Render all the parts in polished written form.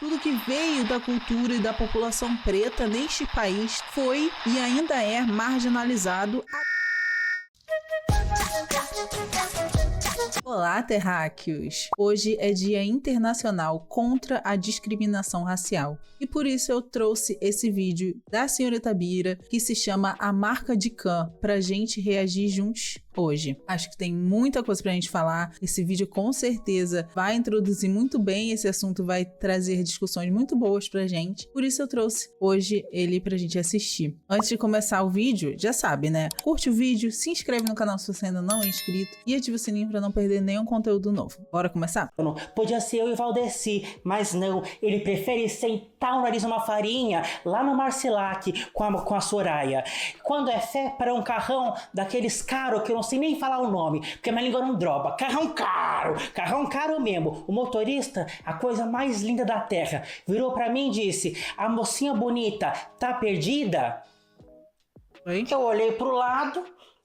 Tudo que veio da cultura e da população preta neste país foi e ainda é marginalizado. Olá, terráqueos! Hoje é Dia Internacional contra a Discriminação Racial e por isso eu trouxe esse vídeo da senhorita Bira que se chama A Marca de Khan pra gente reagir juntos hoje. Acho que tem muita coisa pra gente falar. Esse vídeo com certeza vai introduzir muito bem esse assunto, vai trazer discussões muito boas pra gente. Por isso eu trouxe hoje ele pra gente assistir. Antes de começar o vídeo, já sabe, né? Curte o vídeo, se inscreve no canal se você ainda não é inscrito e ativa o sininho pra não perder nenhum conteúdo novo. Bora começar? Podia ser eu e Valdeci, mas não. Ele prefere sentar o nariz numa farinha lá no Marcilac com a Soraya. Quando é fé para um carrão daqueles caros que eu não sei nem falar o nome, porque minha língua não droba. Carrão caro mesmo. O motorista, a coisa mais linda da terra, virou pra mim e disse: a mocinha bonita tá perdida? Oi? Eu olhei pro lado,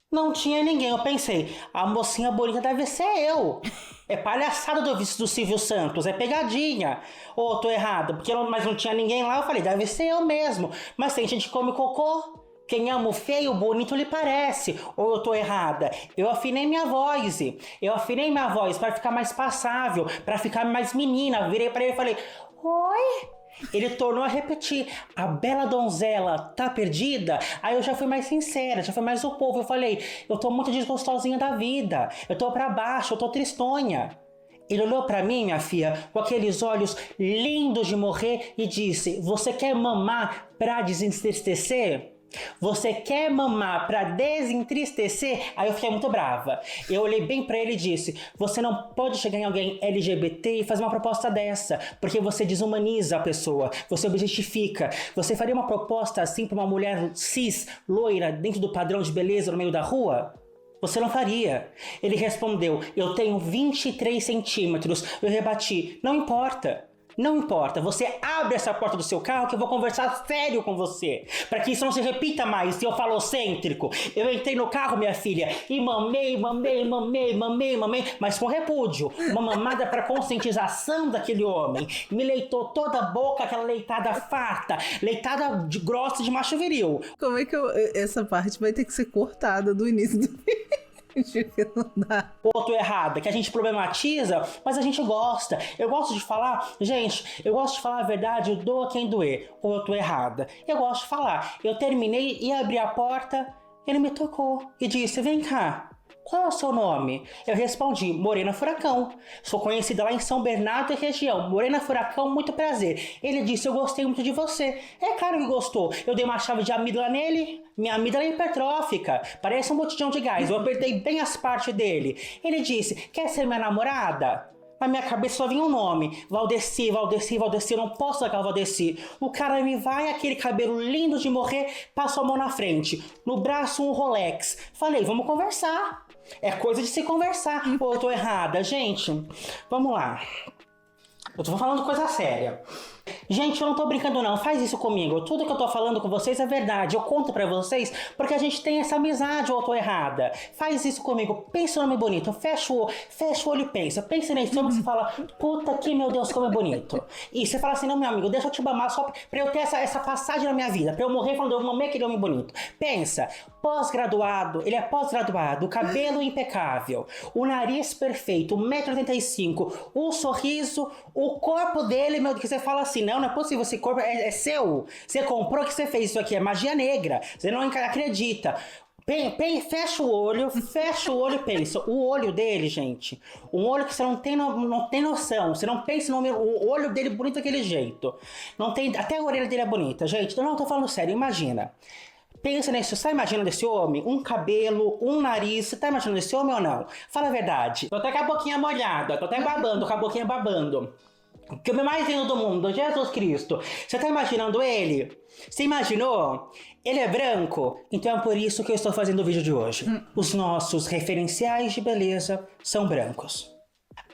não tinha ninguém. Eu pensei, a mocinha bonita deve ser eu. É palhaçada do Silvio Santos, é pegadinha. Ou tô errado, mas não tinha ninguém lá. Eu falei, deve ser eu mesmo. Mas tem gente que come cocô. Quem ama o feio, o bonito lhe parece. Ou eu tô errada? Eu afinei minha voz para ficar mais passável, para ficar mais menina. Virei para ele e falei, oi? Ele tornou a repetir, a bela donzela tá perdida? Aí eu já fui mais sincera, já fui mais o povo. Eu falei, eu tô muito desgostosinha da vida, eu tô pra baixo, eu tô tristonha. Ele olhou pra mim, minha filha, com aqueles olhos lindos de morrer e disse, você quer mamar pra desentristecer? Você quer mamar pra desentristecer? Aí eu fiquei muito brava. Eu olhei bem pra ele e disse, você não pode chegar em alguém LGBT e fazer uma proposta dessa, porque você desumaniza a pessoa, você objetifica. Você faria uma proposta assim pra uma mulher cis, loira, dentro do padrão de beleza no meio da rua? Você não faria. Ele respondeu, eu tenho 23 centímetros. Eu rebati, não importa. Não importa, você abre essa porta do seu carro que eu vou conversar sério com você. Para que isso não se repita mais, seu falocêntrico. Eu entrei no carro, minha filha, e mamei, mas com repúdio. Uma mamada para conscientização daquele homem. Me leitou toda a boca, aquela leitada farta, leitada grossa de macho viril. Como é que essa parte vai ter que ser cortada do início do vídeo? Não dá. Ou tô errada, que a gente problematiza, mas a gente gosta. Eu gosto de falar, gente, eu gosto de falar a verdade, eu dou a quem doer. Ou eu tô errada. Eu gosto de falar. Eu terminei e abri a porta, ele me tocou e disse, vem cá. Qual é o seu nome? Eu respondi, Morena Furacão. Sou conhecida lá em São Bernardo e região. Morena Furacão, muito prazer. Ele disse, eu gostei muito de você. É claro que gostou. Eu dei uma chave de amígdala nele. Minha amígdala é hipertrófica. Parece um botijão de gás. Eu apertei bem as partes dele. Ele disse, quer ser minha namorada? Na minha cabeça só vinha um nome. Valdeci, eu não posso dar aquela Valdeci. O cara me vai, aquele cabelo lindo de morrer, passou a mão na frente. No braço um Rolex. Falei, vamos conversar. É coisa de se conversar. Ou eu tô errada? Gente, vamos lá. Eu tô falando coisa séria. Gente, eu não tô brincando não, faz isso comigo. Tudo que eu tô falando com vocês é verdade. Eu conto pra vocês porque a gente tem essa amizade, ou eu tô errada. Faz isso comigo, pensa no nome bonito. Fecha o olho e pensa. Pensa nesse homem que você fala, puta que meu Deus, como é bonito. E você fala assim, não, meu amigo, deixa eu te mamar só pra eu ter essa passagem na minha vida. Pra eu morrer falando, eu mamei aquele homem bonito. Pensa, pós-graduado, ele é pós-graduado, o cabelo impecável, o nariz perfeito, 1,85 m, o sorriso, o corpo dele, meu Deus, que você fala assim, não é possível, esse corpo é seu. Você comprou que você fez isso aqui, é magia negra. Você não acredita. Fecha o olho e pensa. O olho dele, gente, um olho que você não tem noção. Você não pensa o olho dele bonito daquele jeito. Não tem, até a orelha dele é bonita, gente. Não, tô falando sério, imagina. Pensa nisso, você tá imaginando esse homem? Um cabelo, um nariz, você tá imaginando esse homem ou não? Fala a verdade. Tô até com a boquinha molhada, tô até babando, com a boquinha babando. Que o mais lindo do mundo, Jesus Cristo. Você tá imaginando ele? Você imaginou? Ele é branco? Então é por isso que eu estou fazendo o vídeo de hoje. Os nossos referenciais de beleza são brancos.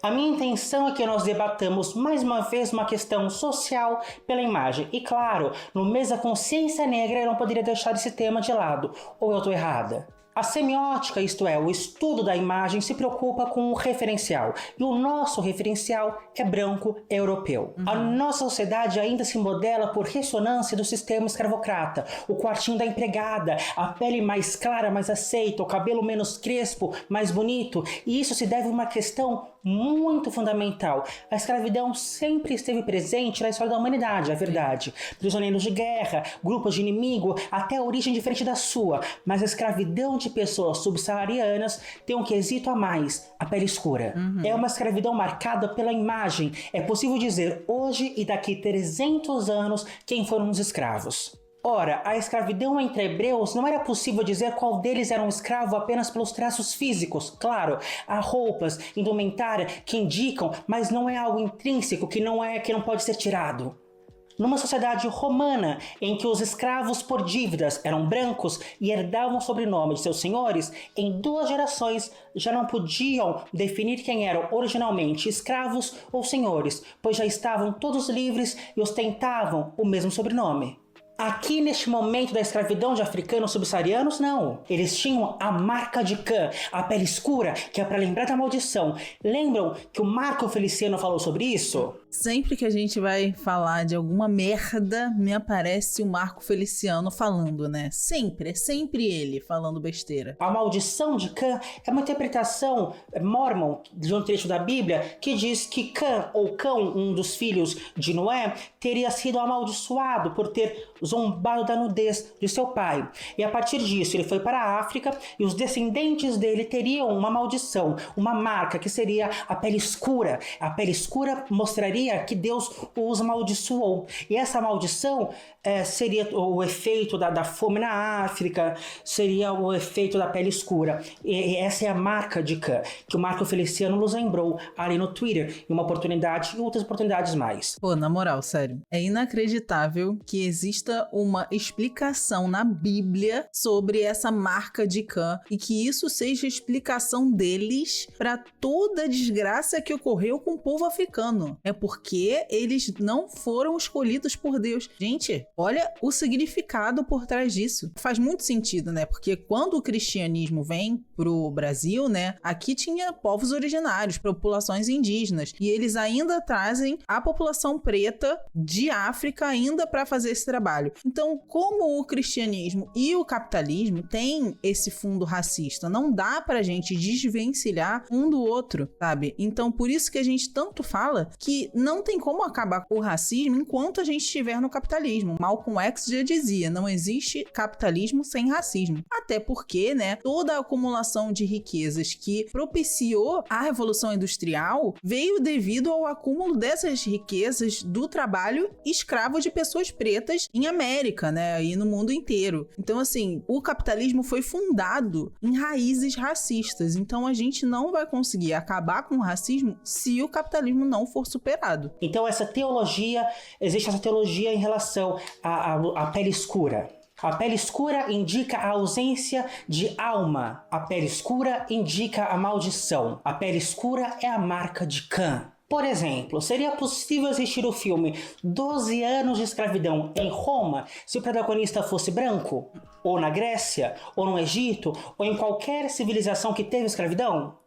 A minha intenção é que nós debatamos mais uma vez uma questão social pela imagem. E claro, no mês da consciência negra eu não poderia deixar esse tema de lado. Ou eu tô errada? A semiótica, isto é, o estudo da imagem, se preocupa com o referencial. E o nosso referencial é branco, é europeu. A nossa sociedade ainda se modela por ressonância do sistema escravocrata. O quartinho da empregada, a pele mais clara, mais aceita, o cabelo menos crespo, mais bonito. E isso se deve a uma questão muito fundamental. A escravidão sempre esteve presente na história da humanidade, é verdade. Prisioneiros de guerra, grupos de inimigo, até a origem diferente da sua. Mas a escravidão de pessoas subsaarianas tem um quesito a mais, a pele escura. É uma escravidão marcada pela imagem. É possível dizer hoje e daqui 300 anos quem foram os escravos. Ora, a escravidão entre hebreus não era possível dizer qual deles era um escravo apenas pelos traços físicos. Claro, há roupas, indumentária que indicam, mas não é algo intrínseco que não pode ser tirado. Numa sociedade romana, em que os escravos por dívidas eram brancos e herdavam o sobrenome de seus senhores, em 2 gerações já não podiam definir quem eram originalmente escravos ou senhores, pois já estavam todos livres e ostentavam o mesmo sobrenome. Aqui, neste momento da escravidão de africanos subsaarianos, não. Eles tinham a marca de Cã, a pele escura, que é para lembrar da maldição. Lembram que o Marco Feliciano falou sobre isso? Sempre que a gente vai falar de alguma merda, me aparece o Marco Feliciano falando, né? Sempre, é sempre ele falando besteira. A maldição de Cã é uma interpretação mormon de um trecho da Bíblia que diz que Cã, ou Cão, um dos filhos de Noé, teria sido amaldiçoado por ter zombado da nudez de seu pai. E a partir disso ele foi para a África e os descendentes dele teriam uma maldição, uma marca que seria a pele escura. A pele escura mostraria que Deus os amaldiçoou. E essa maldição seria o efeito da fome na África, seria o efeito da pele escura. E essa é a marca de Cã, que o Marco Feliciano nos lembrou ali no Twitter, em uma oportunidade e outras oportunidades mais. Pô, na moral, sério, é inacreditável que exista uma explicação na Bíblia sobre essa marca de Cã e que isso seja a explicação deles para toda a desgraça que ocorreu com o povo africano. É porque eles não foram escolhidos por Deus. Gente, olha o significado por trás disso. Faz muito sentido, né? Porque quando o cristianismo vem pro Brasil, né? Aqui tinha povos originários, populações indígenas. E eles ainda trazem a população preta de África ainda para fazer esse trabalho. Então, como o cristianismo e o capitalismo têm esse fundo racista, não dá pra gente desvencilhar um do outro, sabe? Então, por isso que a gente tanto fala que não tem como acabar com o racismo enquanto a gente estiver no capitalismo. Malcolm X já dizia, não existe capitalismo sem racismo. Até porque, né, toda a acumulação de riquezas que propiciou a Revolução Industrial veio devido ao acúmulo dessas riquezas do trabalho escravo de pessoas pretas em América, né, e no mundo inteiro. Então, assim, o capitalismo foi fundado em raízes racistas. Então, a gente não vai conseguir acabar com o racismo se o capitalismo não for superado. Então, existe essa teologia em relação à pele escura. A pele escura indica a ausência de alma. A pele escura indica a maldição. A pele escura é a marca de Cã. Por exemplo, seria possível assistir o filme 12 anos de escravidão em Roma se o protagonista fosse branco? Ou na Grécia? Ou no Egito? Ou em qualquer civilização que teve escravidão?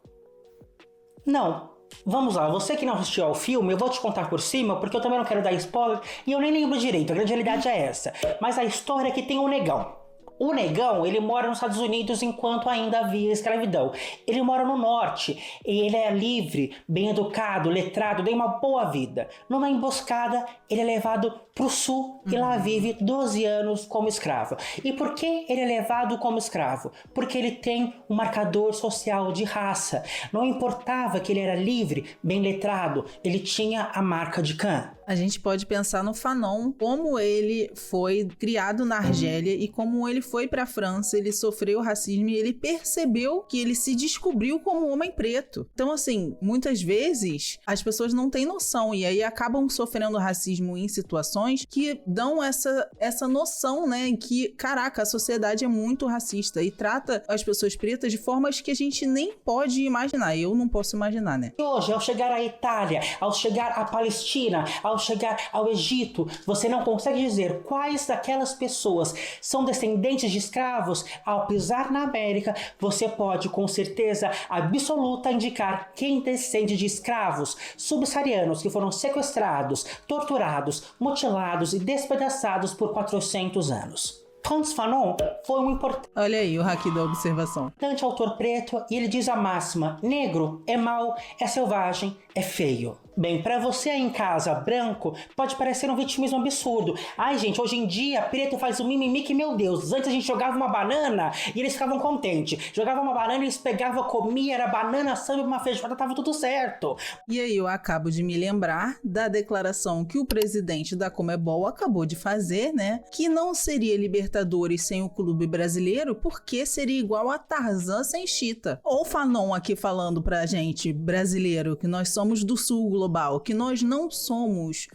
Não. Vamos lá, você que não assistiu ao filme, eu vou te contar por cima, porque eu também não quero dar spoiler e eu nem lembro direito, a grande realidade é essa. Mas a história é que tem um negão. O negão, ele mora nos Estados Unidos enquanto ainda havia escravidão. Ele mora no norte e ele é livre, bem educado, letrado, tem uma boa vida. Numa emboscada, ele é levado pro sul e lá vive 12 anos como escravo. E por que ele é levado como escravo? Porque ele tem um marcador social de raça. Não importava que ele era livre, bem letrado, ele tinha a marca de Cã. A gente pode pensar no Fanon, como ele foi criado na Argélia e como ele foi para a França, ele sofreu racismo e ele percebeu que ele se descobriu como homem preto. Então, assim, muitas vezes as pessoas não têm noção e aí acabam sofrendo racismo em situações que dão essa noção, né, que, caraca, a sociedade é muito racista e trata as pessoas pretas de formas que a gente nem pode imaginar. Eu não posso imaginar, né? Hoje, ao chegar à Itália, ao chegar à Palestina, ao chegar ao Egito, você não consegue dizer quais daquelas pessoas são descendentes de escravos, ao pisar na América, você pode com certeza absoluta indicar quem descende de escravos subsaarianos que foram sequestrados, torturados, mutilados e despedaçados por 400 anos. Frantz Fanon foi um importante Olha aí o hack da observação. autor preto e ele diz a máxima: negro é mau, é selvagem, é feio. Bem, pra você aí em casa, branco, pode parecer um vitimismo absurdo. Ai, gente, hoje em dia, preto faz um mimimi que, meu Deus, antes a gente jogava uma banana e eles ficavam contentes. Jogava uma banana, eles pegavam, comia, era banana, samba, uma feijoada, tava tudo certo. E aí eu acabo de me lembrar da declaração que o presidente da Conmebol acabou de fazer, né? Que não seria Libertadores sem o clube brasileiro, porque seria igual a Tarzan sem Cheetah. Ou Fanon aqui falando pra gente, brasileiro, que nós somos do sul global, que nós não somos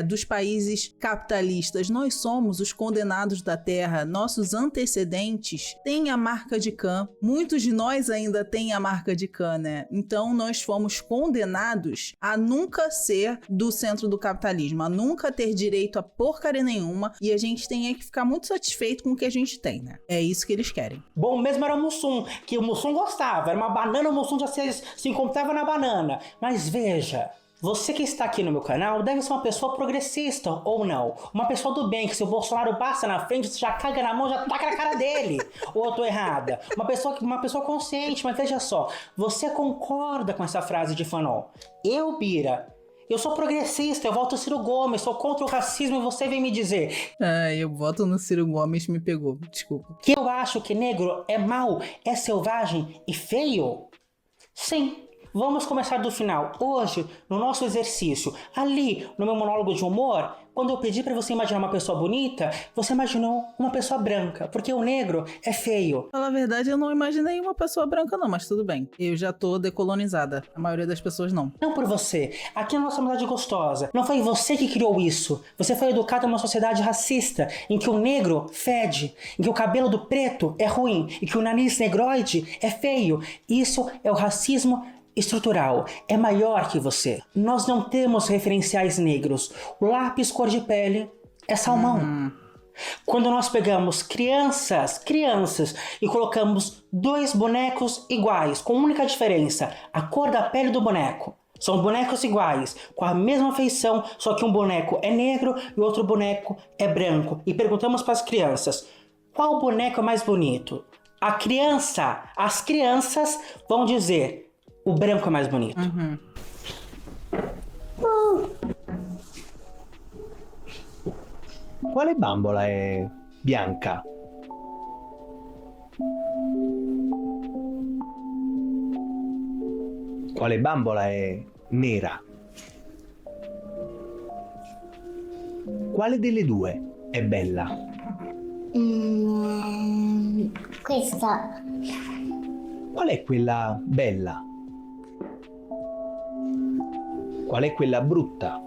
dos países capitalistas, nós somos os condenados da terra. Nossos antecedentes têm a marca de Can, muitos de nós ainda têm a marca de Can, né? Então nós fomos condenados a nunca ser do centro do capitalismo, a nunca ter direito a porcaria nenhuma, e a gente tem que ficar muito satisfeito com o que a gente tem, né? É isso que eles querem. Bom mesmo era o Mussum, que o Mussum gostava, era uma banana, o Mussum já se encontrava na banana. Mas veja, você que está aqui no meu canal deve ser uma pessoa progressista, ou não. Uma pessoa do bem, que se o Bolsonaro passa na frente, você já caga na mão, já taca na cara dele. Ou eu tô errada? Uma pessoa consciente, mas veja só, você concorda com essa frase de Fanon? Eu, Bira, eu sou progressista, eu voto Ciro Gomes, sou contra o racismo e você vem me dizer... Eu voto no Ciro Gomes, me pegou, desculpa. Que eu acho que negro é mau, é selvagem e feio? Sim. Vamos começar do final. Hoje, no nosso exercício, ali no meu monólogo de humor, quando eu pedi pra você imaginar uma pessoa bonita, você imaginou uma pessoa branca, porque o negro é feio. Fala a verdade, eu não imaginei uma pessoa branca não, mas tudo bem. Eu já tô decolonizada. A maioria das pessoas não. Não por você. Aqui na nossa amizade gostosa. Não foi você que criou isso. Você foi educado numa sociedade racista, em que o negro fede, em que o cabelo do preto é ruim, e que o nariz negroide é feio. Isso é o racismo estrutural, é maior que você. Nós não temos referenciais negros. O lápis cor de pele é salmão. Quando nós pegamos crianças, e colocamos dois bonecos iguais, com única diferença, a cor da pele do boneco. São bonecos iguais, com a mesma feição, só que um boneco é negro e o outro boneco é branco. E perguntamos para as crianças, qual boneco é mais bonito? As crianças vão dizer, o branco é mais bonito. Quale bambola è bianca? Quale bambola è nera? Quale delle due è bella? Questa. Qual è quella bella? Qual è quella brutta?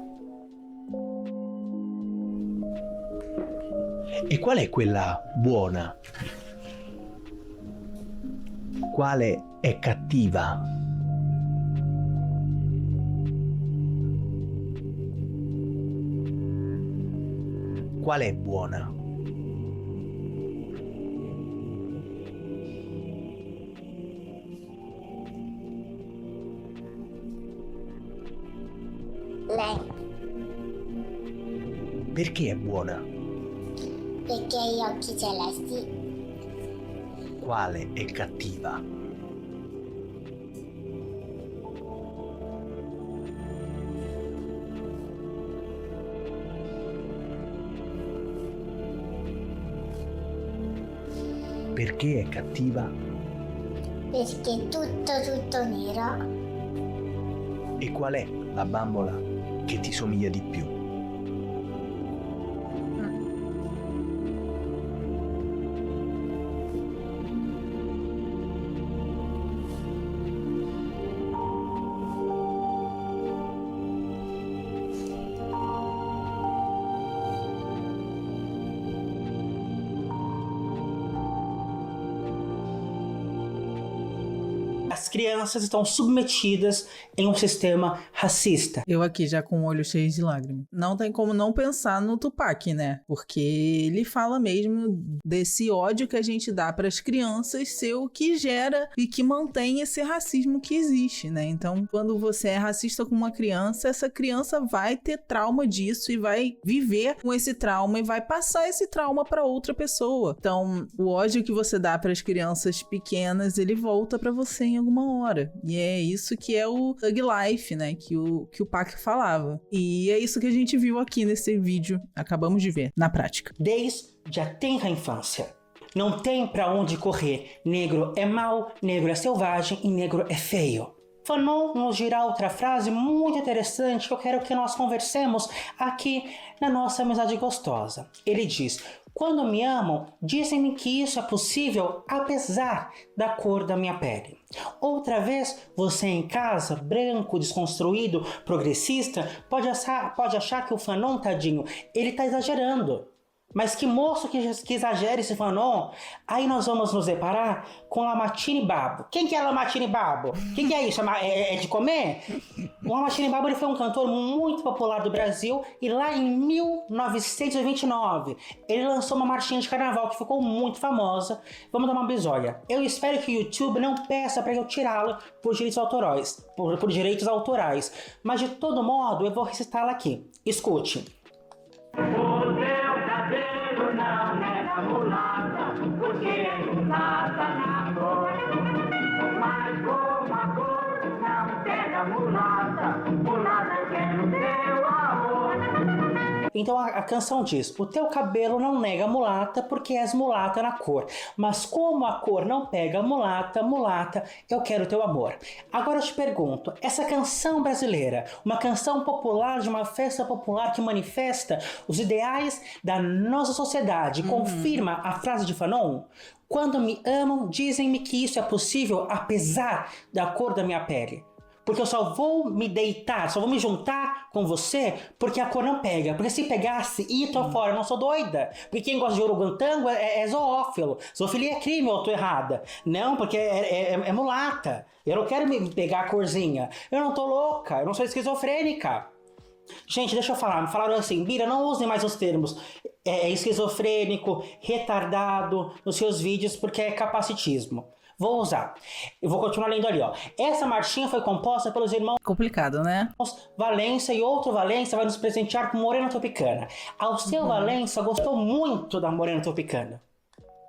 E qual è quella buona? Quale è cattiva? Qual è buona? Lei. Perché è buona? Perché ha gli occhi celesti. Quale è cattiva? Perché è cattiva? Perché è tutto nero. E qual è la bambola che ti somiglia di più? As crianças estão submetidas em um sistema racista. Eu aqui já com o olho cheio de lágrimas. Não tem como não pensar no Tupac, né? Porque ele fala mesmo desse ódio que a gente dá para as crianças ser o que gera e que mantém esse racismo que existe, né? Então, quando você é racista com uma criança, essa criança vai ter trauma disso e vai viver com esse trauma e vai passar esse trauma para outra pessoa. Então, o ódio que você dá para as crianças pequenas, ele volta para você em alguma hora. E é isso que é o Thug Life, né? Que o Pac falava. E é isso que a gente viu aqui nesse vídeo. Acabamos de ver na prática. Desde a tenra infância. Não tem pra onde correr. Negro é mau, negro é selvagem e negro é feio. Fanon nos dirá outra frase muito interessante que eu quero que nós conversemos aqui na nossa amizade gostosa. Ele diz: quando me amam, dizem-me que isso é possível apesar da cor da minha pele. Outra vez, você em casa, branco, desconstruído, progressista, pode achar que o Fanon, tadinho, ele tá exagerando. Mas que moço que exagera esse Fanon. Aí nós vamos nos deparar com Lamartine Babo. Quem que é Lamartine Babo? O que é isso? É de comer? O Lamartine Babo, ele foi um cantor muito popular do Brasil e lá em 1929 ele lançou uma marchinha de carnaval que ficou muito famosa. Vamos dar uma bisolha. Eu espero que o YouTube não peça para eu tirá-la por direitos autorais. Por direitos autorais. Mas de todo modo eu vou recitá-la aqui. Escute. Então a canção diz: o teu cabelo não nega mulata porque és mulata na cor, mas como a cor não pega mulata, mulata, eu quero teu amor. Agora eu te pergunto, essa canção brasileira, uma canção popular de uma festa popular que manifesta os ideais da nossa sociedade, confirma a frase de Fanon? Quando me amam, dizem-me que isso é possível apesar da cor da minha pele. Porque eu só vou me deitar, só vou me juntar com você porque a cor não pega. Porque se pegasse, tô fora, eu não sou doida. Porque quem gosta de orangotango é zoófilo. Zoofilia é crime, eu tô errada. Não, porque é mulata. Eu não quero me pegar a corzinha. Eu não tô louca, eu não sou esquizofrênica. Gente, deixa eu falar. Me falaram assim: Bira, não usem mais os termos esquizofrênico, retardado nos seus vídeos porque é capacitismo. Vou usar. Eu vou continuar lendo ali, ó. Essa marchinha foi composta pelos irmãos... Complicado, né? Valença, e outro Valença vai nos presentear com Morena Tropicana. Alceu Valença gostou muito da Morena Tropicana.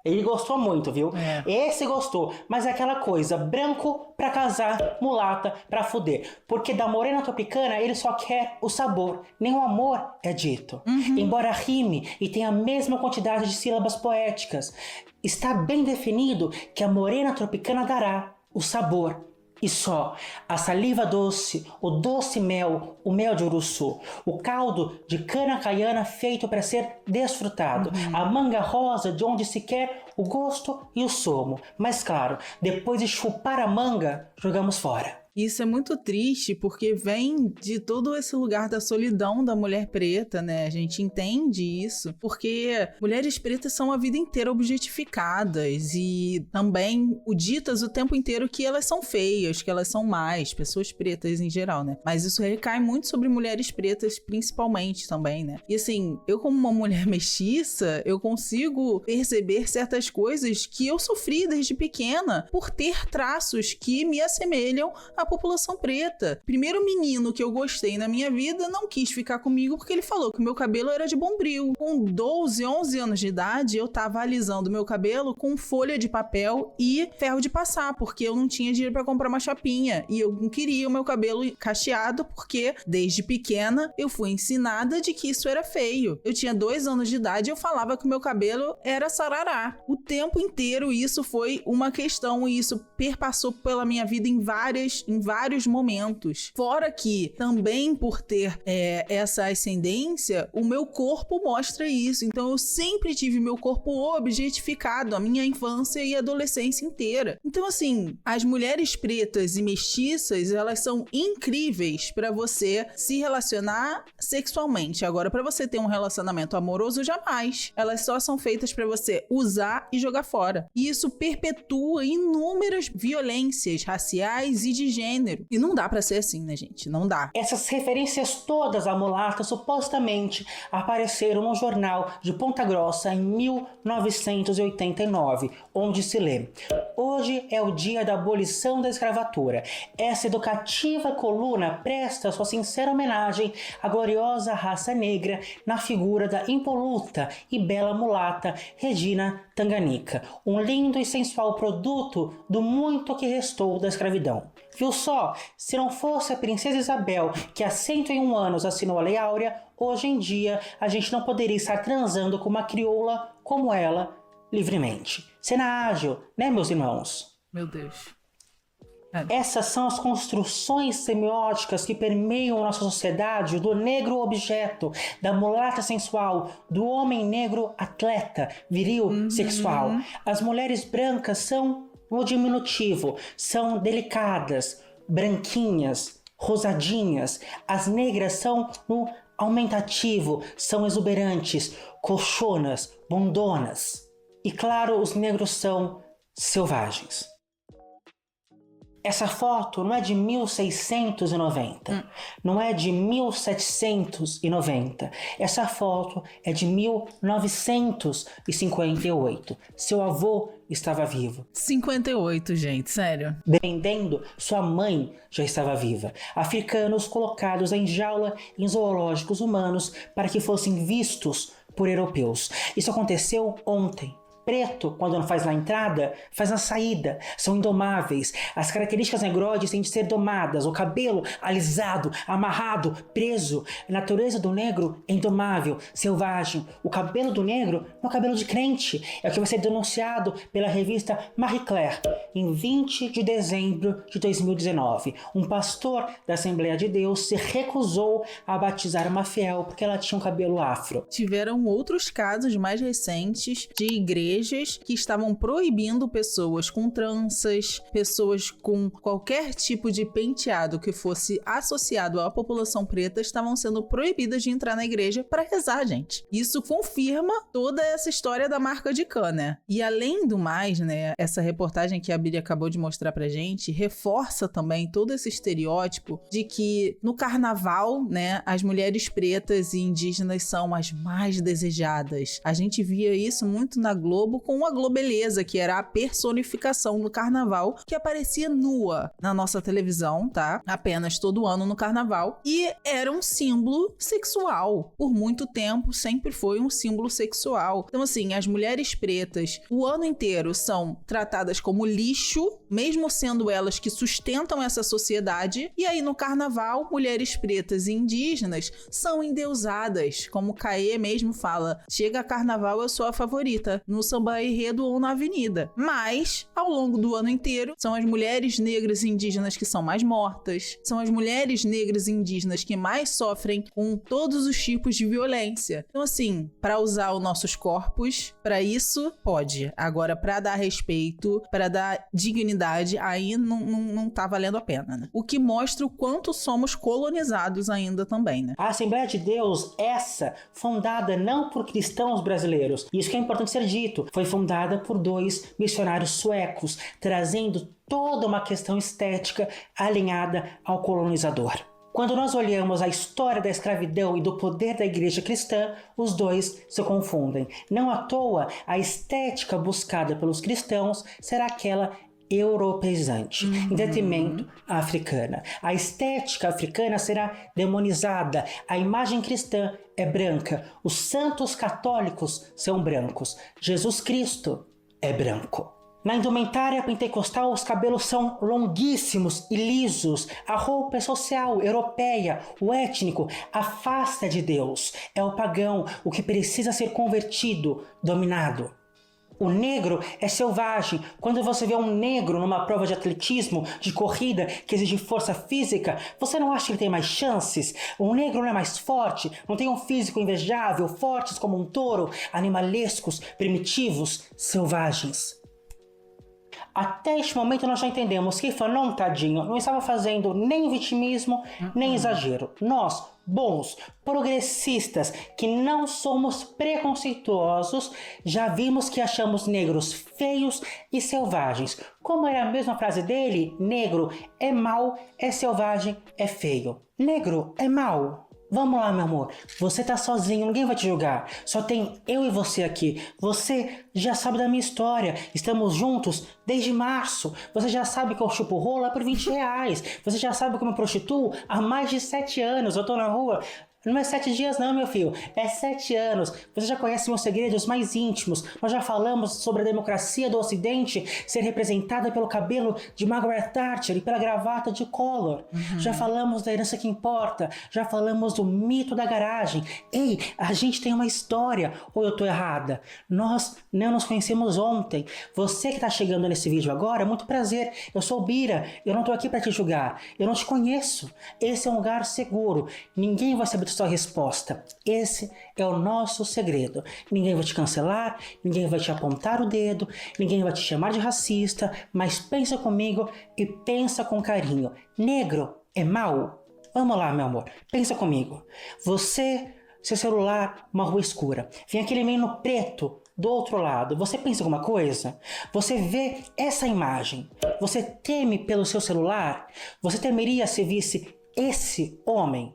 Ele gostou muito, viu? Esse gostou. Mas é aquela coisa, branco pra casar, mulata pra fuder. Porque da Morena Tropicana ele só quer o sabor, nem o amor é dito. Embora rime e tenha a mesma quantidade de sílabas poéticas, está bem definido que a Morena Tropicana dará o sabor. E só, a saliva doce, o doce mel, o mel de uruçu, o caldo de cana caiana feito para ser desfrutado, a manga rosa de onde se quer o gosto e o somo. Mas claro, depois de chupar a manga, jogamos fora. Isso é muito triste porque vem de todo esse lugar da solidão da mulher preta, né? A gente entende isso porque mulheres pretas são a vida inteira objetificadas e também ditas o tempo inteiro que elas são feias, que elas são más, pessoas pretas em geral, né? Mas isso recai muito sobre mulheres pretas principalmente também, né? E assim, eu como uma mulher mestiça, eu consigo perceber certas coisas que eu sofri desde pequena por ter traços que me assemelham a população preta. Primeiro menino que eu gostei na minha vida não quis ficar comigo porque ele falou que o meu cabelo era de bombril. Com 12, 11 anos de idade, eu tava alisando meu cabelo com folha de papel e ferro de passar, porque eu não tinha dinheiro pra comprar uma chapinha e eu não queria o meu cabelo cacheado porque desde pequena eu fui ensinada de que isso era feio. Eu tinha 2 anos de idade e eu falava que o meu cabelo era sarará. O tempo inteiro isso foi uma questão e isso perpassou pela minha vida em vários momentos. Fora que, também por ter essa ascendência, o meu corpo mostra isso. Então eu sempre tive meu corpo objetificado a minha infância e adolescência inteira. Então assim, as mulheres pretas e mestiças, elas são incríveis para você se relacionar sexualmente. Agora, para você ter um relacionamento amoroso, jamais. Elas só são feitas para você usar e jogar fora. E isso perpetua inúmeras violências raciais e de gênero gênero. E não dá pra ser assim, né, gente? Não dá. Essas referências todas à mulata supostamente apareceram no jornal de Ponta Grossa em 1989, onde se lê: hoje é o dia da abolição da escravatura. Essa educativa coluna presta sua sincera homenagem à gloriosa raça negra na figura da impoluta e bela mulata Regina Tanganyika, um lindo e sensual produto do muito que restou da escravidão. Viu só? Se não fosse a princesa Isabel, que há 101 anos assinou a Lei Áurea, hoje em dia a gente não poderia estar transando com uma crioula como ela, livremente. Cena ágil, né, meus irmãos? Meu Deus. Essas são as construções semióticas que permeiam nossa sociedade, do negro objeto, da mulata sensual, do homem negro atleta, viril, sexual. As mulheres brancas são no diminutivo, são delicadas, branquinhas, rosadinhas. As negras são no aumentativo, são exuberantes, colchonas, bondonas. E claro, os negros são selvagens. Essa foto não é de 1690, não é de 1790. Essa foto é de 1958. Seu avô estava vivo. 58, gente, sério. Dependendo, sua mãe já estava viva. Africanos colocados em jaula em zoológicos humanos para que fossem vistos por europeus. Isso aconteceu ontem. Preto, quando não faz na entrada, faz na saída. São indomáveis. As características negroides têm de ser domadas. O cabelo alisado, amarrado, preso. A natureza do negro é indomável, selvagem. O cabelo do negro não é o cabelo de crente. É o que vai ser denunciado pela revista Marie Claire em 20 de dezembro de 2019. Um pastor da Assembleia de Deus se recusou a batizar uma fiel porque ela tinha um cabelo afro. Tiveram outros casos mais recentes de igrejas que estavam proibindo pessoas com tranças, pessoas com qualquer tipo de penteado que fosse associado à população preta, estavam sendo proibidas de entrar na igreja para rezar, gente. Isso confirma toda essa história da marca de Can, né? E além do mais, né, essa reportagem que a Bíblia acabou de mostrar pra gente reforça também todo esse estereótipo de que no carnaval, né, as mulheres pretas e indígenas são as mais desejadas. A gente via isso muito na Globo com a Globeleza, que era a personificação do carnaval, que aparecia nua na nossa televisão, tá? Apenas todo ano no carnaval. E era um símbolo sexual. Por muito tempo, sempre foi um símbolo sexual. Então, assim, as mulheres pretas, o ano inteiro, são tratadas como lixo, mesmo sendo elas que sustentam essa sociedade. E aí, no carnaval, mulheres pretas e indígenas são endeusadas. Como o Caê mesmo fala, chega carnaval, eu sou a favorita. No samba enredo ou na avenida. Mas, ao longo do ano inteiro, são as mulheres negras e indígenas que são mais mortas, são as mulheres negras e indígenas que mais sofrem com todos os tipos de violência. Então, assim, para usar os nossos corpos, para isso, pode. Agora, para dar respeito, para dar dignidade, aí não tá valendo a pena, né? O que mostra o quanto somos colonizados ainda também, né? A Assembleia de Deus, essa, fundada não por cristãos brasileiros, isso que é importante ser dito, foi fundada por 2 missionários suecos, trazendo toda uma questão estética alinhada ao colonizador. Quando nós olhamos a história da escravidão e do poder da igreja cristã, os dois se confundem. Não à toa, a estética buscada pelos cristãos será aquela europeizante, em detrimento à africana. A estética africana será demonizada, a imagem cristã é branca, os santos católicos são brancos, Jesus Cristo é branco. Na indumentária pentecostal, os cabelos são longuíssimos e lisos, a roupa é social, europeia, o étnico afasta de Deus, é o pagão, o que precisa ser convertido, dominado. O negro é selvagem. Quando você vê um negro numa prova de atletismo, de corrida, que exige força física, você não acha que ele tem mais chances? O negro não é mais forte, não tem um físico invejável, fortes como um touro, animalescos, primitivos, selvagens. Até este momento nós já entendemos que Fanon, tadinho, não estava fazendo nem vitimismo, nem exagero. Nós, bons, progressistas, que não somos preconceituosos, já vimos que achamos negros feios e selvagens. Como era a mesma frase dele, negro é mau, é selvagem, é feio. Negro é mau. Vamos lá, meu amor. Você tá sozinho, ninguém vai te julgar. Só tem eu e você aqui. Você já sabe da minha história. Estamos juntos desde março. Você já sabe que eu chupo rola por R$20. Você já sabe que eu me prostituo há mais de 7 anos. Eu tô na rua. Não é 7 dias não, meu filho. É 7 anos. Você já conhece meus segredos mais íntimos. Nós já falamos sobre a democracia do Ocidente ser representada pelo cabelo de Margaret Thatcher e pela gravata de Collor. Já falamos da herança que importa. Já falamos do mito da garagem. Ei, a gente tem uma história. Ou eu tô errada? Nós não nos conhecemos ontem. Você que tá chegando nesse vídeo agora, muito prazer. Eu sou Bira. Eu não tô aqui pra te julgar. Eu não te conheço. Esse é um lugar seguro. Ninguém vai saber sua resposta. Esse é o nosso segredo. Ninguém vai te cancelar, ninguém vai te apontar o dedo, ninguém vai te chamar de racista, mas pensa comigo e pensa com carinho. Negro é mau? Vamos lá, meu amor. Pensa comigo. Você, seu celular, uma rua escura. Vem aquele menino preto do outro lado. Você pensa alguma coisa? Você vê essa imagem. Você teme pelo seu celular? Você temeria se visse esse homem?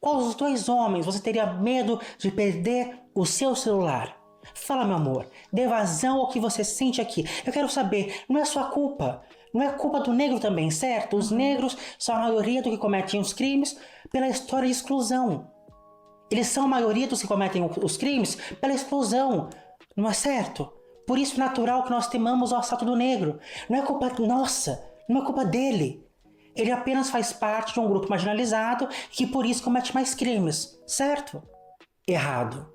Qual dos 2 homens você teria medo de perder o seu celular? Fala, meu amor, dê vazão ao que você sente aqui. Eu quero saber, não é sua culpa. Não é culpa do negro também, certo? Os negros são a maioria do que cometem os crimes pela história de exclusão. Eles são a maioria dos que cometem os crimes pela exclusão. Não é certo? Por isso é natural que nós temamos o assalto do negro. Não é culpa nossa, não é culpa dele. Ele apenas faz parte de um grupo marginalizado que por isso comete mais crimes, certo? Errado.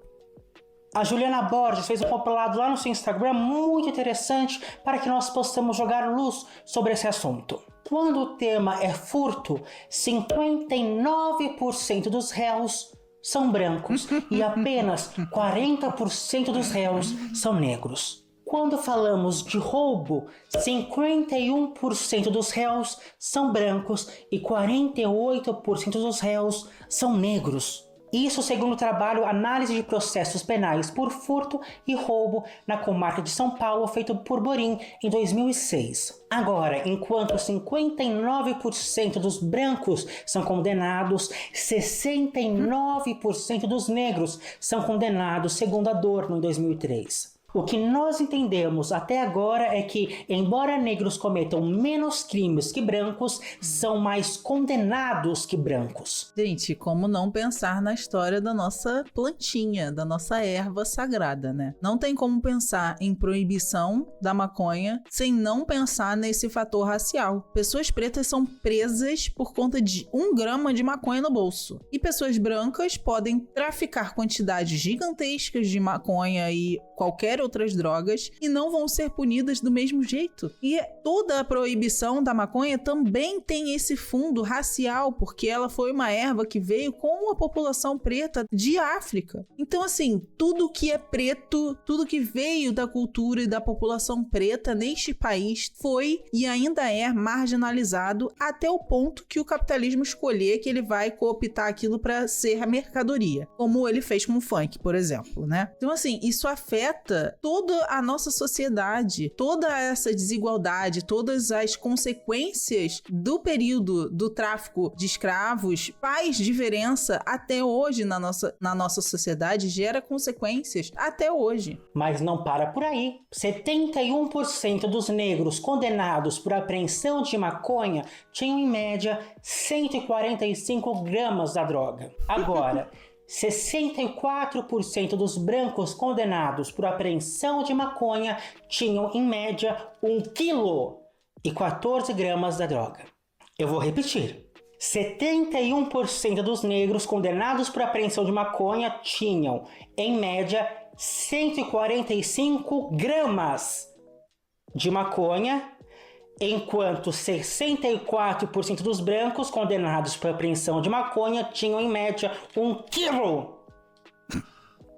A Juliana Borges fez um compilado lá no seu Instagram muito interessante para que nós possamos jogar luz sobre esse assunto. Quando o tema é furto, 59% dos réus são brancos e apenas 40% dos réus são negros. Quando falamos de roubo, 51% dos réus são brancos e 48% dos réus são negros. Isso segundo o trabalho Análise de Processos Penais por Furto e Roubo na Comarca de São Paulo, feito por Borim em 2006. Agora, enquanto 59% dos brancos são condenados, 69% dos negros são condenados, segundo Adorno em 2003. O que nós entendemos até agora é que, embora negros cometam menos crimes que brancos, são mais condenados que brancos. Gente, como não pensar na história da nossa plantinha, da nossa erva sagrada, né? Não tem como pensar em proibição da maconha sem não pensar nesse fator racial. Pessoas pretas são presas por conta de 1 grama de maconha no bolso. E pessoas brancas podem traficar quantidades gigantescas de maconha e qualquer outras drogas e não vão ser punidas do mesmo jeito. E toda a proibição da maconha também tem esse fundo racial, porque ela foi uma erva que veio com a população preta de África. Então, assim, tudo que é preto, tudo que veio da cultura e da população preta neste país foi e ainda é marginalizado até o ponto que o capitalismo escolher que ele vai cooptar aquilo para ser a mercadoria, como ele fez com o funk, por exemplo, né? Então, assim, isso afeta toda a nossa sociedade, toda essa desigualdade, todas as consequências do período do tráfico de escravos faz diferença até hoje na nossa sociedade, gera consequências até hoje. Mas não para por aí. 71% dos negros condenados por apreensão de maconha tinham em média 145 gramas da droga. Agora, 64% dos brancos condenados por apreensão de maconha tinham, em média, 1 quilo e 14 gramas da droga. Eu vou repetir. 71% dos negros condenados por apreensão de maconha tinham, em média, 145 gramas de maconha, enquanto 64% dos brancos condenados por apreensão de maconha tinham, em média, 1 quilo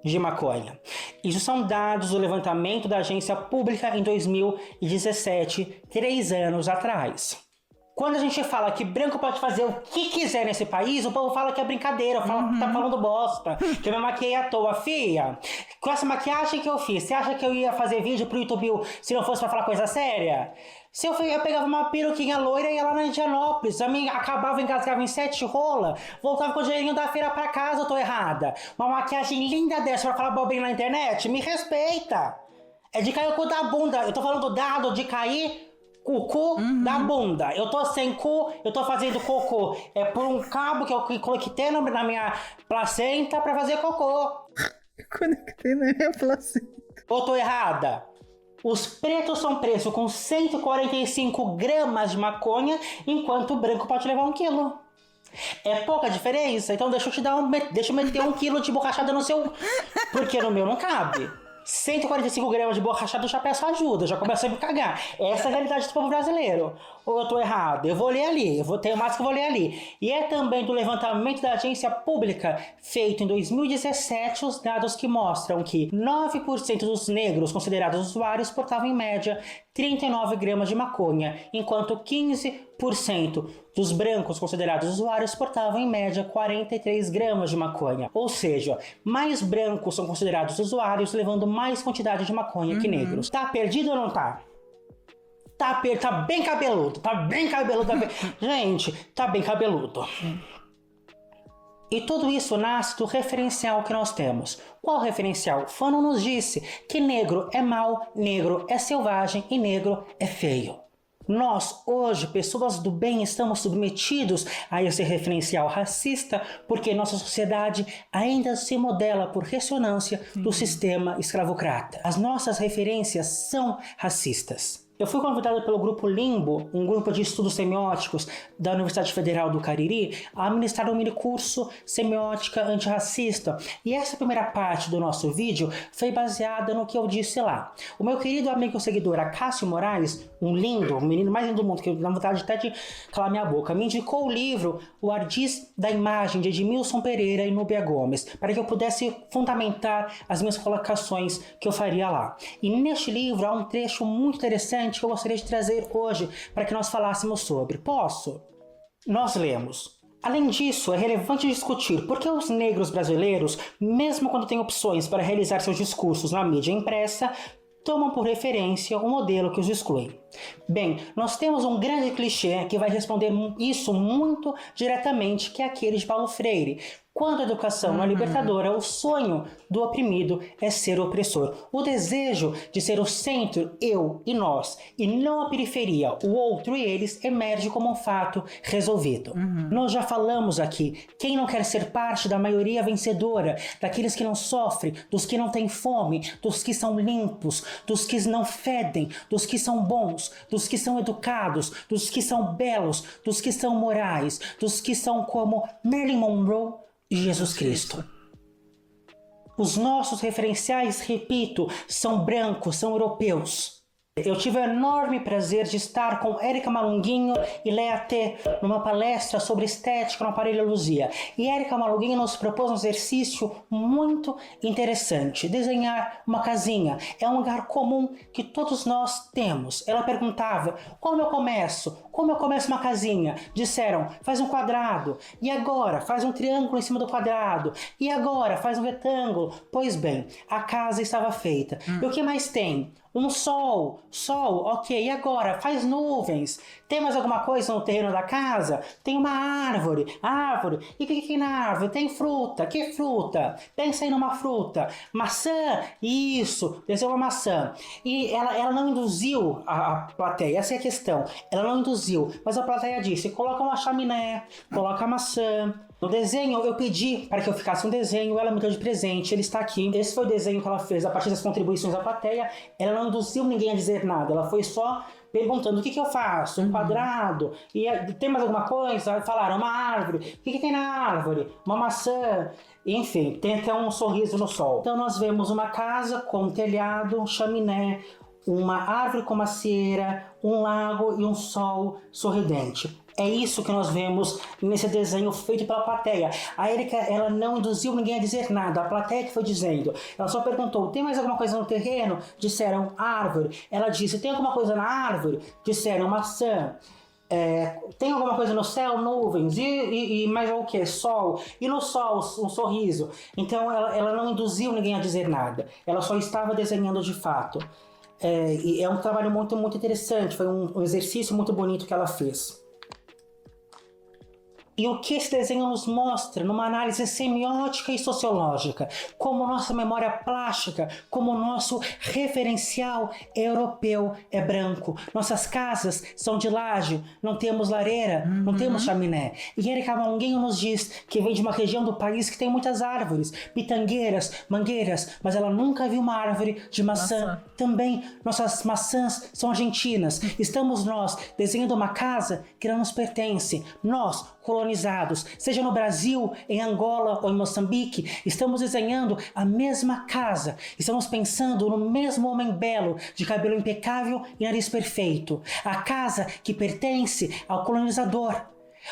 de maconha. Isso são dados do levantamento da agência pública em 2017, 3 anos atrás. Quando a gente fala que branco pode fazer o que quiser nesse país, o povo fala que é brincadeira, fala que tá falando bosta, que eu me maquiei à toa. Fia, com essa maquiagem que eu fiz, você acha que eu ia fazer vídeo pro YouTube se não fosse pra falar coisa séria? Se eu pegava uma peruquinha loira e ia lá na Indianópolis, a minha acabava, engasgava em 7 rolas, voltava com o dinheirinho da feira pra casa, eu tô errada. Uma maquiagem linda dessa pra falar bobinha na internet? Me respeita! É de cair o cu da bunda, eu tô falando dado de cair o cu da bunda. Eu tô sem cu, eu tô fazendo cocô. É por um cabo que eu conectei na minha placenta pra fazer cocô. Conectei na minha placenta. Ou tô errada? Os pretos são presos com 145 gramas de maconha, enquanto o branco pode levar 1 quilo. É pouca diferença? Então deixa eu meter 1 quilo de borrachada no seu... Porque no meu não cabe. 145 gramas de borrachada, eu já peço ajuda, já começo a me cagar. Essa é a realidade do povo brasileiro. Ou eu tô errado? Eu vou ler ali, tenho mais que eu vou ler ali. E é também do levantamento da agência pública, feito em 2017, os dados que mostram que 9% dos negros considerados usuários portavam em média 39 gramas de maconha, enquanto 15% dos brancos considerados usuários portavam em média 43 gramas de maconha. Ou seja, mais brancos são considerados usuários, levando mais quantidade de maconha que negros. Tá perdido ou não tá? Tá bem cabeludo, Gente, tá bem cabeludo. E tudo isso nasce do referencial que nós temos. Qual referencial? Fanon nos disse que negro é mau, negro é selvagem e negro é feio. Nós, hoje, pessoas do bem, estamos submetidos a esse referencial racista porque nossa sociedade ainda se modela por ressonância do sistema escravocrata. As nossas referências são racistas. Eu fui convidado pelo Grupo Limbo, um grupo de estudos semióticos da Universidade Federal do Cariri, a ministrar um minicurso Semiótica Antirracista. E essa primeira parte do nosso vídeo foi baseada no que eu disse lá. O meu querido amigo e seguidor Acácio Moraes, um menino mais lindo do mundo, que eu dá vontade até de calar minha boca, me indicou o livro O Ardiz da Imagem, de Edmilson Pereira e Núbia Gomes, para que eu pudesse fundamentar as minhas colocações que eu faria lá. E neste livro há um trecho muito interessante que eu gostaria de trazer hoje para que nós falássemos sobre. Posso? Nós lemos. Além disso, é relevante discutir por que os negros brasileiros, mesmo quando têm opções para realizar seus discursos na mídia impressa, tomam por referência o modelo que os exclui. Bem, nós temos um grande clichê que vai responder isso muito diretamente, que é aquele de Paulo Freire. Quando a educação não é libertadora, o sonho do oprimido é ser o opressor. O desejo de ser o centro, eu e nós, e não a periferia, o outro e eles, emerge como um fato resolvido. Nós já falamos aqui, quem não quer ser parte da maioria vencedora, daqueles que não sofrem, dos que não têm fome, dos que são limpos, dos que não fedem, dos que são bons, dos que são educados, dos que são belos, dos que são morais, dos que são como Marilyn Monroe e Jesus Cristo. Os nossos referenciais, repito, são brancos, são europeus. Eu tive o enorme prazer de estar com Érica Malunguinho e Léa T numa palestra sobre estética no Aparelho Luzia. E Érica Malunguinho nos propôs um exercício muito interessante: desenhar uma casinha. É um lugar comum que todos nós temos. Ela perguntava: como eu começo? Como eu começo uma casinha? Disseram: faz um quadrado. E agora? Faz um triângulo em cima do quadrado. E agora? Faz um retângulo. Pois bem, a casa estava feita. E o que mais tem? Um sol, ok, e agora? Faz nuvens. Tem mais alguma coisa no terreno da casa? Tem uma árvore. E o que tem na árvore? Tem fruta. Que fruta? Pensa aí numa fruta. Maçã? Isso, desenhou uma maçã. E ela não induziu a plateia, essa é a questão. Ela não induziu, mas a plateia disse: coloca uma chaminé, coloca a maçã. No desenho, eu pedi para que eu ficasse um desenho, ela me deu de presente, ele está aqui. Esse foi o desenho que ela fez a partir das contribuições da plateia. Ela não induziu ninguém a dizer nada, ela foi só perguntando: o que eu faço? Um quadrado? E tem mais alguma coisa? Falaram: uma árvore. O que tem na árvore? Uma maçã. Enfim, tem até um sorriso no sol. Então nós vemos uma casa com um telhado, um chaminé, uma árvore com macieira, um lago e um sol sorridente. É isso que nós vemos nesse desenho feito pela plateia. A Erika, ela não induziu ninguém a dizer nada. A plateia que foi dizendo. Ela só perguntou, tem mais alguma coisa no terreno? Disseram árvore. Ela disse, tem alguma coisa na árvore? Disseram maçã. Tem alguma coisa no céu? Nuvens. E mais o que? Sol. E no sol, um sorriso. Então ela não induziu ninguém a dizer nada. Ela só estava desenhando de fato. E é um trabalho muito, muito interessante. Foi um exercício muito bonito que ela fez. E o que esse desenho nos mostra numa análise semiótica e sociológica, como nossa memória plástica, como nosso referencial europeu é branco. Nossas casas são de laje, não temos lareira, não temos chaminé. E Erika Malunguinho nos diz que vem de uma região do país que tem muitas árvores, pitangueiras, mangueiras, mas ela nunca viu uma árvore de maçã. Também nossas maçãs são argentinas. Estamos nós desenhando uma casa que não nos pertence. Nós, colonizados, seja no Brasil, em Angola ou em Moçambique, estamos desenhando a mesma casa. Estamos pensando no mesmo homem belo, de cabelo impecável e nariz perfeito. A casa que pertence ao colonizador.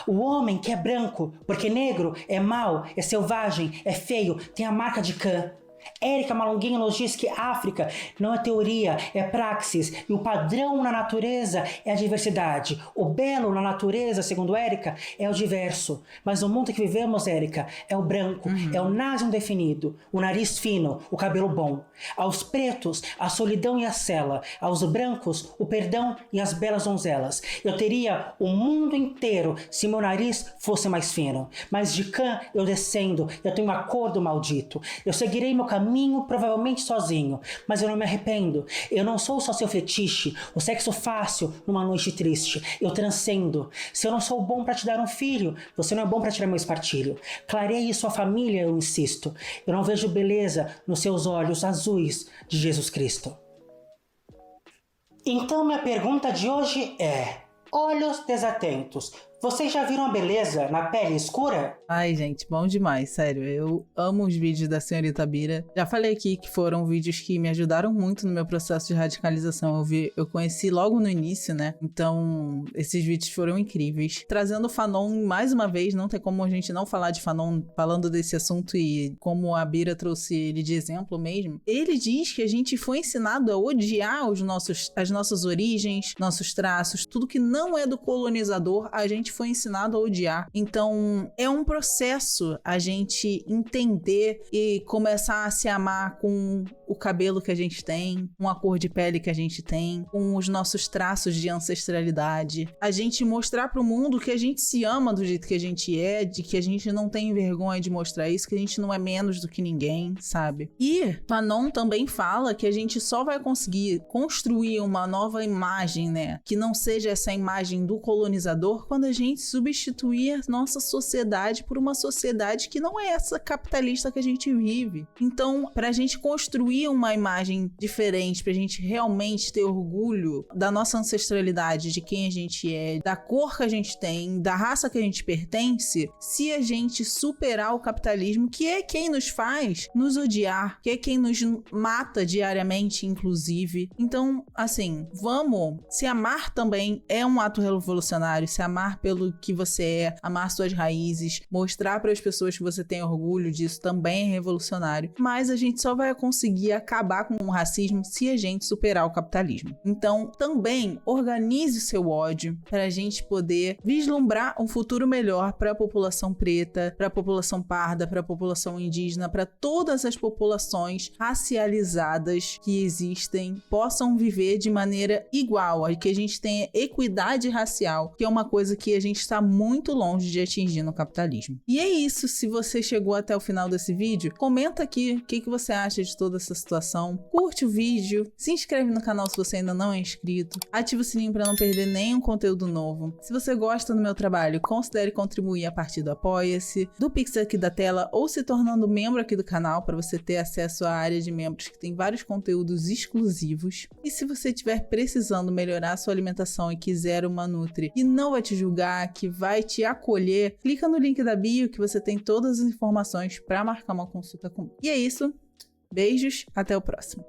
O homem que é branco, porque negro é mau, é selvagem, é feio, tem a marca de Cã. Erika Malunguinho nos diz que África não é teoria, é praxis, e o padrão na natureza é a diversidade. O belo na natureza, segundo Erika, é o diverso. Mas no mundo que vivemos, Erika, é o branco, é o naso indefinido, o nariz fino, o cabelo bom. Aos pretos, a solidão e a cela. Aos brancos, o perdão e as belas donzelas. Eu teria o mundo inteiro se meu nariz fosse mais fino. Mas de Cã eu descendo, eu tenho um acordo maldito. Eu seguirei meu caminho provavelmente sozinho, mas eu não me arrependo. Eu não sou só seu fetiche, o sexo fácil numa noite triste. Eu transcendo. Se eu não sou bom para te dar um filho, você não é bom para tirar meu espartilho. Clareie sua família, eu insisto. Eu não vejo beleza nos seus olhos azuis de Jesus Cristo. Então minha pergunta de hoje é: olhos desatentos, vocês já viram a beleza na pele escura? Ai, gente, bom demais, sério. Eu amo os vídeos da senhorita Bira. Já falei aqui que foram vídeos que me ajudaram muito no meu processo de radicalização. Eu conheci logo no início, né? Então, esses vídeos foram incríveis. Trazendo o Fanon mais uma vez, não tem como a gente não falar de Fanon falando desse assunto, e como a Bira trouxe ele de exemplo mesmo. Ele diz que a gente foi ensinado a odiar as nossas origens, nossos traços, tudo que não é do colonizador, a gente foi ensinado a odiar. Então, é um processo a gente entender e começar a se amar com o cabelo que a gente tem, com a cor de pele que a gente tem, com os nossos traços de ancestralidade. A gente mostrar pro mundo que a gente se ama do jeito que a gente é, de que a gente não tem vergonha de mostrar isso, que a gente não é menos do que ninguém, sabe? E Fanon também fala que a gente só vai conseguir construir uma nova imagem, né? Que não seja essa imagem do colonizador, quando a gente substituir a nossa sociedade por uma sociedade que não é essa capitalista que a gente vive. Então, pra gente construir uma imagem diferente, pra gente realmente ter orgulho da nossa ancestralidade, de quem a gente é, da cor que a gente tem, da raça que a gente pertence, se a gente superar o capitalismo, que é quem nos faz nos odiar, que é quem nos mata diariamente, inclusive. Então, assim, vamos se amar também é um ato revolucionário, se amar pelo que você é, amar suas raízes, mostrar para as pessoas que você tem orgulho disso também é revolucionário. Mas a gente só vai conseguir acabar com o racismo se a gente superar o capitalismo. Então, também organize o seu ódio para a gente poder vislumbrar um futuro melhor para a população preta, para a população parda, para a população indígena, para todas as populações racializadas que existem, possam viver de maneira igual, que a gente tenha equidade racial, que é uma coisa que a gente está muito longe de atingir no capitalismo. E é isso. Se você chegou até o final desse vídeo, comenta aqui o que você acha de toda essa situação, curte o vídeo, se inscreve no canal se você ainda não é inscrito, ativa o sininho para não perder nenhum conteúdo novo. Se você gosta do meu trabalho, considere contribuir a partir do Apoia-se, do Pix aqui da tela, ou se tornando membro aqui do canal para você ter acesso à área de membros que tem vários conteúdos exclusivos. E se você estiver precisando melhorar a sua alimentação e quiser uma Nutri que não vai te julgar, que vai te acolher, clica no link da bio que você tem todas as informações para marcar uma consulta comigo. E é isso. Beijos, até o próximo.